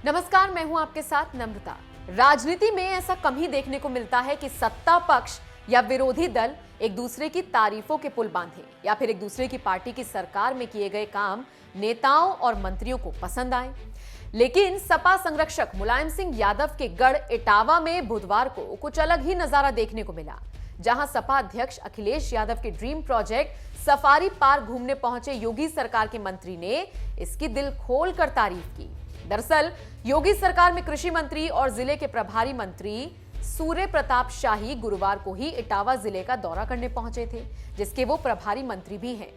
नमस्कार, मैं हूं आपके साथ नम्रता। राजनीति में ऐसा कम ही देखने को मिलता है कि सत्ता पक्ष या विरोधी दल एक दूसरे की तारीफों के पुल बांधे या फिर एक दूसरे की पार्टी की सरकार में किए गए काम नेताओं और मंत्रियों को पसंद आए। लेकिन सपा संरक्षक मुलायम सिंह यादव के गढ़ इटावा में बुधवार को कुछ अलग ही नजारा देखने को मिला, जहां सपा अध्यक्ष अखिलेश यादव के ड्रीम प्रोजेक्ट सफारी पार्क घूमने पहुंचे योगी सरकार के मंत्री ने इसकी दिल खोलकर तारीफ की। दरअसल योगी सरकार में कृषि मंत्री और जिले के प्रभारी मंत्री सूर्य प्रताप शाही गुरुवार को ही इटावा जिले का दौरा करने पहुंचे थे, जिसके वो प्रभारी मंत्री भी हैं।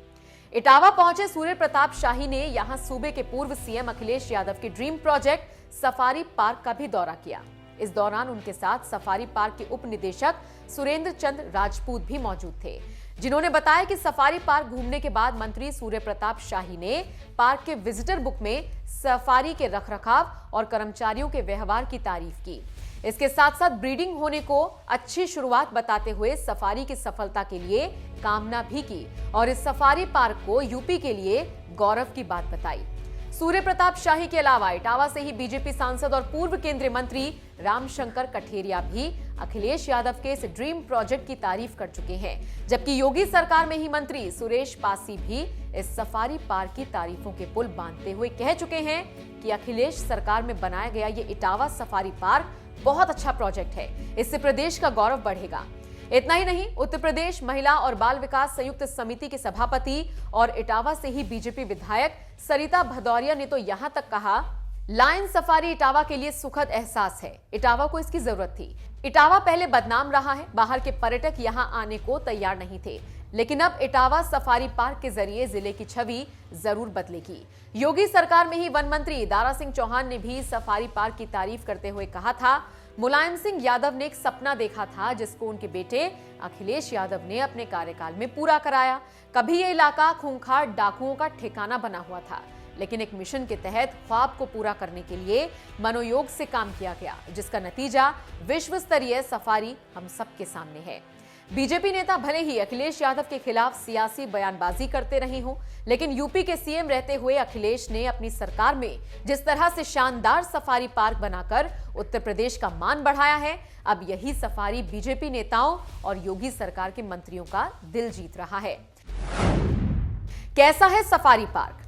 इटावा पहुंचे सूर्य प्रताप शाही ने यहां सूबे के पूर्व सीएम अखिलेश यादव के ड्रीम प्रोजेक्ट सफारी पार्क का भी दौरा किया। इस दौरान उनके साथ सफारी पार्क के उप निदेशक सुरेंद्र चंद्र राजपूत भी मौजूद थे, जिन्होंने बताया कि सफारी पार्क घूमने के बाद मंत्री सूर्य प्रताप शाही ने पार्क के विजिटर बुक में सफारी के रखरखाव और कर्मचारियों के व्यवहार की तारीफ की। इसके साथ साथ ब्रीडिंग होने को अच्छी शुरुआत बताते हुए सफारी की सफलता के लिए कामना भी की और इस सफारी पार्क को यूपी के लिए गौरव की बात बताई। सूर्य प्रताप शाही के अलावा इटावा से ही बीजेपी सांसद और पूर्व केंद्रीय मंत्री रामशंकर कठेरिया भी अखिलेश यादव के इस ड्रीम प्रोजेक्ट की तारीफ कर चुके हैं, जबकि योगी सरकार में ही मंत्री सुरेश पासी भी इस सफारी पार्क की तारीफों के पुल बांधते हुए कह चुके हैं कि अखिलेश सरकार में बनाया गया ये इटावा सफारी पार्क बहुत अच्छा प्रोजेक्ट है, इससे प्रदेश का गौरव बढ़ेगा। इतना ही नहीं, उत्तर प्रदेश महिला और बाल विकास संयुक्त समिति के सभापति और इटावा से ही बीजेपी विधायक सरिता भदौरिया ने तो यहां तक कहा, लायन सफारी इटावा के लिए सुखद एहसास है। इटावा को इसकी जरूरत थी। इटावा पहले बदनाम रहा है, बाहर के पर्यटक यहां आने को तैयार नहीं थे, लेकिन अब इटावा सफारी पार्क के जरिए जिले की छवि जरूर बदलेगी। योगी सरकार में ही वन मंत्री दारा सिंह चौहान ने भी सफारी पार्क की तारीफ करते हुए कहा था, मुलायम सिंह यादव ने एक सपना देखा था जिसको उनके बेटे अखिलेश यादव ने अपने कार्यकाल में पूरा कराया। कभी ये इलाका खूंखार डाकुओं का ठिकाना बना हुआ था, लेकिन एक मिशन के तहत ख्वाब को पूरा करने के लिए मनोयोग से काम किया गया, जिसका नतीजा विश्व स्तरीय सफारी हम सबके सामने है। बीजेपी नेता भले ही अखिलेश यादव के खिलाफ सियासी बयानबाजी करते रहे हों, लेकिन यूपी के सीएम रहते हुए अखिलेश ने अपनी सरकार में जिस तरह से शानदार सफारी पार्क बनाकर उत्तर प्रदेश का मान बढ़ाया है, अब यही सफारी बीजेपी नेताओं और योगी सरकार के मंत्रियों का दिल जीत रहा है। कैसा है सफारी पार्क?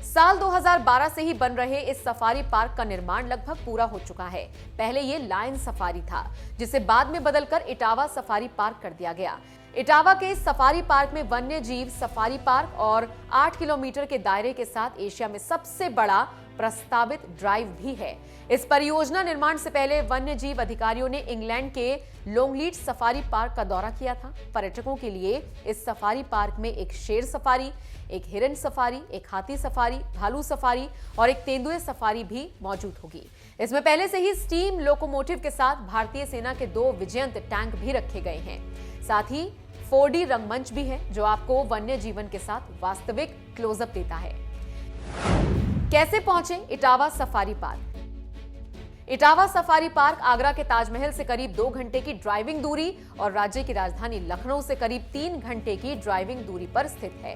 साल 2012 से ही बन रहे इस सफारी पार्क का निर्माण लगभग पूरा हो चुका है। पहले ये लायन सफारी था, जिसे बाद में बदलकर इटावा सफारी पार्क कर दिया गया। इटावा के इस सफारी पार्क में वन्य जीव सफारी पार्क और 8 किलोमीटर के दायरे के साथ एशिया में सबसे बड़ा प्रस्तावित ड्राइव भी है। इस परियोजना निर्माण से पहले वन्य जीव अधिकारियों ने इंग्लैंड के लोंगलीड सफारी पार्क का दौरा किया था। पर्यटकों के लिए इस सफारी पार्क में एक शेर सफारी, एक हिरन सफारी, एक हाथी सफारी, भालू सफारी और एक तेंदुए सफारी भी मौजूद होगी। इसमें पहले से ही स्टीम लोकोमोटिव के साथ भारतीय सेना के 2 विजयंत टैंक भी रखे गए हैं। साथ ही 4D रंगमंच भी है, जो आपको वन्य जीवन के साथ वास्तविक क्लोजअप देता है। कैसे पहुंचे Etawah safari park? Etawah safari park Agra के ताजमहल से करीब 2 घंटे की ड्राइविंग दूरी और राज्य की राजधानी लखनऊ से करीब 3 घंटे की ड्राइविंग दूरी पर स्थित है।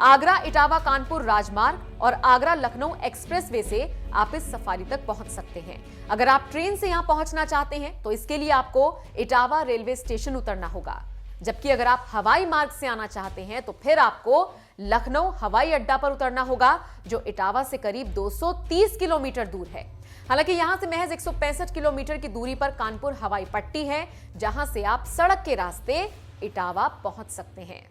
आगरा इटावा कानपुर राजमार्ग और आगरा लखनऊ एक्सप्रेसवे से आप इस सफारी तक पहुंच सकते हैं। अगर आप ट्रेन से यहां पहुंचना चाहते हैं तो इसके लिए आपको इटावा रेलवे स्टेशन उतरना होगा, जबकि अगर आप हवाई मार्ग से आना चाहते हैं तो फिर आपको लखनऊ हवाई अड्डा पर उतरना होगा, जो इटावा से करीब 230 किलोमीटर दूर है। हालांकि यहां से महज 165 किलोमीटर की दूरी पर कानपुर हवाई पट्टी है, जहां से आप सड़क के रास्ते इटावा पहुंच सकते हैं।